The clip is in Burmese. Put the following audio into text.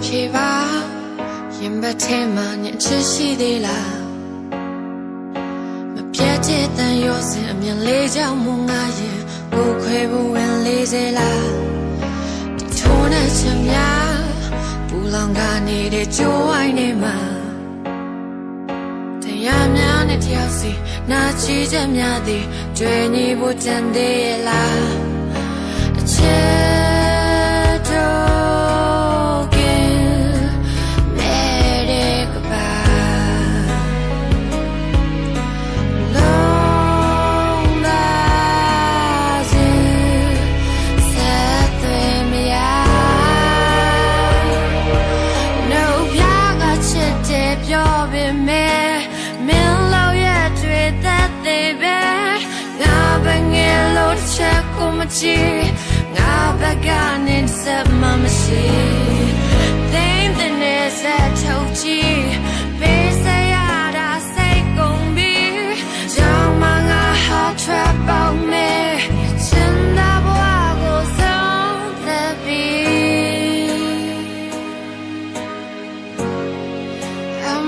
ဖြေပါရင်ဘတ်ထဲမှာညချစ်ရှိသေးလားမပြတ်တဲ့တန်ရောစင်အမြင်လေးကြောင့်မငါရင်ကိုခွဲဖို့ဝင်လေးစေလားဒီထိုးနဲ့ချင်များပူလောင်နေတဲ့ကြိုးဝိုင်းနေမှာတရားများနဲ့တယောက်စီနာချီချက်များသည်တွေ့နေဖို့တန်သေးရဲ့လားအချစ်တို့ကမဲတဲ့ကပါလုံးပါစေဆက်သွယ်မရနှုတ်ပြကချစ်တယ်ပြောပေမဲ့မင်းလောက်ရတွေ့သက်သေးပဲငါဘငယ်လို့ချက်ကိုမချီငါဘက်ကနေစက်မှမရှိသိမ့်တဲ့ဆက်ထုတ်ကြည့်ပေးစရာတာစိတ်ကုန်ပြီးကြောင်မငါ heart trap ပေါင်းမယ်ချင်တာဘဝကိုဆုံးသက်ပြီး I'm